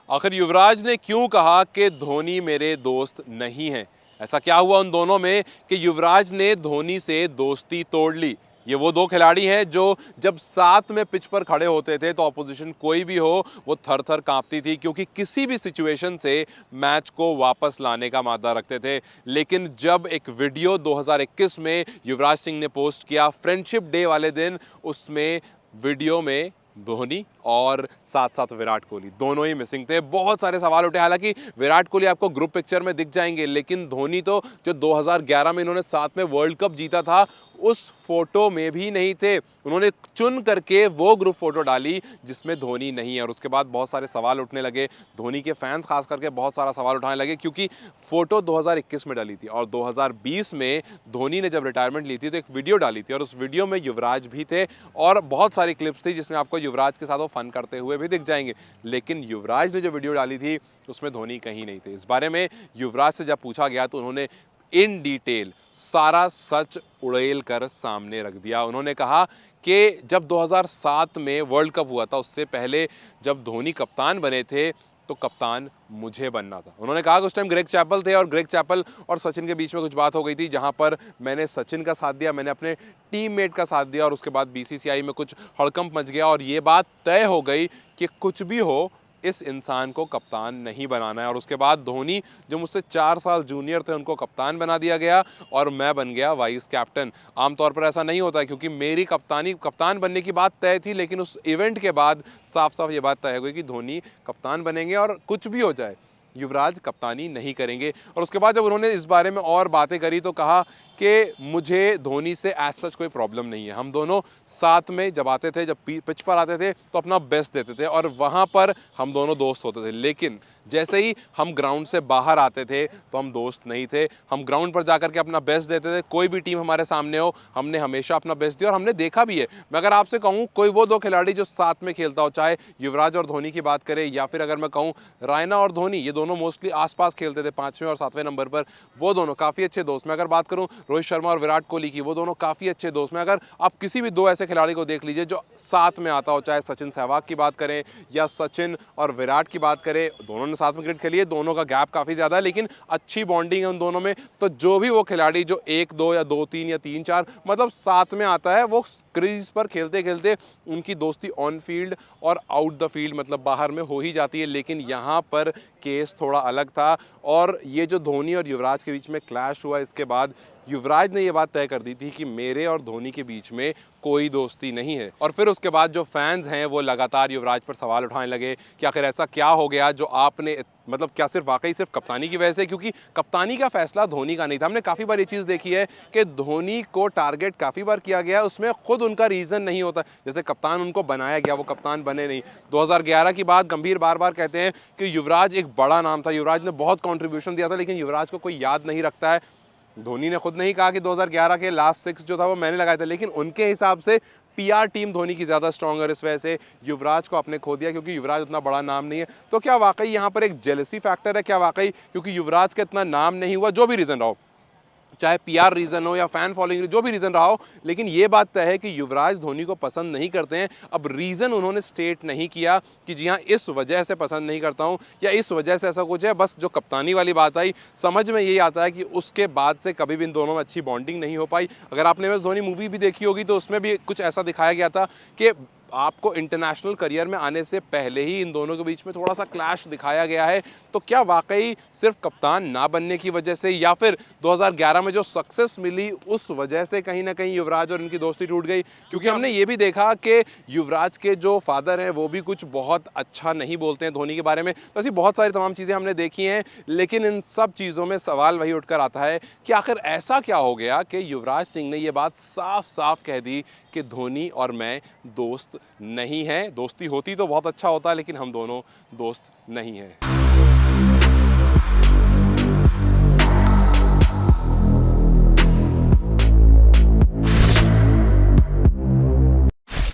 आखिर युवराज ने क्यों कहा कि धोनी मेरे दोस्त नहीं हैं? ऐसा क्या हुआ उन दोनों में कि युवराज ने धोनी से दोस्ती तोड़ ली? ये वो दो खिलाड़ी हैं जो जब साथ में पिच पर खड़े होते थे तो ऑपोजिशन कोई भी हो वो थर थर कांपती थी, क्योंकि किसी भी सिचुएशन से मैच को वापस लाने का मादा रखते थे। लेकिन जब एक वीडियो 2021 में युवराज सिंह ने पोस्ट किया फ्रेंडशिप डे वाले दिन, उसमें वीडियो में धोनी और साथ साथ विराट कोहली दोनों ही मिसिंग थे। बहुत सारे सवाल उठे। हालांकि विराट कोहली आपको ग्रुप पिक्चर में दिख जाएंगे, लेकिन धोनी तो जो 2011 में इन्होंने साथ में वर्ल्ड कप जीता था उस फोटो में भी नहीं थे। उन्होंने चुन करके वो ग्रुप फोटो डाली जिसमें धोनी नहीं है, और उसके बाद बहुत सारे सवाल उठने लगे। धोनी के फैंस खास करके बहुत सारा सवाल उठाने लगे, क्योंकि फोटो 2021 में डाली थी और 2020 में धोनी ने जब रिटायरमेंट ली थी तो एक वीडियो डाली थी और उस वीडियो में युवराज भी थे और बहुत सारी क्लिप्स थी जिसमें आपको युवराज के साथ वो फन करते हुए भी दिख जाएंगे। लेकिन युवराज ने जो वीडियो डाली थी उसमें धोनी कहीं नहीं थे। इस बारे में युवराज से जब पूछा गया तो उन्होंने इन डिटेल सारा सच उड़ेल कर सामने रख दिया। उन्होंने कहा कि जब 2007 में वर्ल्ड कप हुआ था उससे पहले जब धोनी कप्तान बने थे तो कप्तान मुझे बनना था। उन्होंने कहा कि उस टाइम ग्रेग चैपल थे और ग्रेग चैपल और सचिन के बीच में कुछ बात हो गई थी, जहां पर मैंने सचिन का साथ दिया, मैंने अपने टीममेट का साथ दिया और उसके बाद बीसीसीआई में कुछ हड़कंप मच गया और ये बात तय हो गई कि कुछ भी हो इस इंसान को कप्तान नहीं बनाना है। और उसके बाद धोनी जो मुझसे 4 साल जूनियर थे उनको कप्तान बना दिया गया और मैं बन गया वाइस कैप्टन। आमतौर पर ऐसा नहीं होता, क्योंकि मेरी कप्तान बनने की बात तय थी, लेकिन उस इवेंट के बाद साफ साफ ये बात तय हो गई कि धोनी कप्तान बनेंगे और कुछ भी हो जाए युवराज कप्तानी नहीं करेंगे। और उसके बाद जब उन्होंने इस बारे में और बातें करी तो कहा कि मुझे धोनी से एज सच कोई प्रॉब्लम नहीं है। हम दोनों साथ में जब आते थे, जब पिच पर आते थे तो अपना बेस्ट देते थे और वहाँ पर हम दोनों दोस्त होते थे। लेकिन जैसे ही हम ग्राउंड से बाहर आते थे तो हम दोस्त नहीं थे। हम ग्राउंड पर जाकर के अपना बेस्ट देते थे। कोई भी टीम हमारे सामने हो हमने हमेशा अपना बेस्ट दिया और हमने देखा भी है। मैं अगर आपसे कहूँ कोई वो दो खिलाड़ी जो साथ में खेलता हो, चाहे युवराज और धोनी की बात करें या फिर अगर मैं कहूँ रायना और धोनी, ये दोनों मोस्टली आसपास खेलते थे 5वें और 7वें नंबर पर, वो दोनों काफ़ी अच्छे दोस्त। मैं अगर बात करूँ रोहित शर्मा और विराट कोहली की, वो दोनों काफ़ी अच्छे दोस्त। में अगर आप किसी भी दो ऐसे खिलाड़ी को देख लीजिए जो साथ में आता हो, चाहे सचिन सहवाग की बात करें या सचिन और विराट की बात करें, दोनों ने साथ में क्रिकेट खेली है, दोनों का गैप काफ़ी ज़्यादा है लेकिन अच्छी बॉन्डिंग है उन दोनों में। तो जो भी वो खिलाड़ी जो 1-2 या 2-3 या 3-4 मतलब साथ में आता है, वो क्रीज पर खेलते खेलते उनकी दोस्ती ऑन फील्ड और आउट द फील्ड मतलब बाहर में हो ही जाती है। लेकिन यहाँ पर केस थोड़ा अलग था और ये जो धोनी और युवराज के बीच में क्लैश हुआ, इसके बाद युवराज ने ये बात तय कर दी थी कि मेरे और धोनी के बीच में कोई दोस्ती नहीं है। और फिर उसके बाद जो फैंस हैं वो लगातार युवराज पर सवाल उठाने लगे कि आखिर ऐसा क्या हो गया जो आपने मतलब क्या सिर्फ वाकई सिर्फ कप्तानी की वजह से, क्योंकि कप्तानी का फैसला धोनी का नहीं था। हमने काफ़ी बार ये चीज़ देखी है कि धोनी को टारगेट काफ़ी बार किया गया, उसमें खुद उनका रीज़न नहीं होता। जैसे कप्तान उनको बनाया गया, वो कप्तान बने नहीं। 2011 की बात गंभीर बार बार कहते हैं कि युवराज एक बड़ा नाम था, युवराज ने बहुत कॉन्ट्रीब्यूशन दिया था, लेकिन युवराज को कोई याद नहीं रखता है। धोनी ने खुद नहीं कहा कि 2011 के लास्ट 6 जो था वो मैंने लगाया था, लेकिन उनके हिसाब से पीआर टीम धोनी की ज़्यादा स्ट्रॉन्ग है, इस वजह से युवराज को आपने खो दिया क्योंकि युवराज उतना बड़ा नाम नहीं है। तो क्या वाकई यहाँ पर एक जेलसी फैक्टर है? क्या वाकई क्योंकि युवराज का इतना नाम नहीं हुआ, जो भी रीज़न रहा हो, चाहे पीआर रीज़न हो या फैन फॉलोइंग, जो भी रीज़न रहा हो, लेकिन ये बात तय है कि युवराज धोनी को पसंद नहीं करते हैं। अब रीज़न उन्होंने स्टेट नहीं किया कि जी हाँ इस वजह से पसंद नहीं करता हूँ या इस वजह से ऐसा कुछ है। बस जो कप्तानी वाली बात आई, समझ में यही आता है कि उसके बाद से कभी भी इन दोनों में अच्छी बॉन्डिंग नहीं हो पाई। अगर आपने बस धोनी मूवी भी देखी होगी तो उसमें भी कुछ ऐसा दिखाया गया था कि आपको इंटरनेशनल करियर में आने से पहले ही इन दोनों के बीच में थोड़ा सा क्लैश दिखाया गया है। तो क्या वाकई सिर्फ कप्तान ना बनने की वजह से या फिर 2011 में जो सक्सेस मिली उस वजह से कहीं ना कहीं युवराज और इनकी दोस्ती टूट गई? क्योंकि हमने ये भी देखा कि युवराज के जो फादर हैं वो भी कुछ बहुत अच्छा नहीं बोलते हैं धोनी के बारे में। तो ऐसी बहुत सारी तमाम चीज़ें हमने देखी हैं, लेकिन इन सब चीज़ों में सवाल वही उठकर आता है कि आखिर ऐसा क्या हो गया कि युवराज सिंह ने ये बात साफ साफ कह दी कि धोनी और मैं दोस्त नहीं हैं। दोस्ती होती तो बहुत अच्छा होता, लेकिन हम दोनों दोस्त नहीं हैं।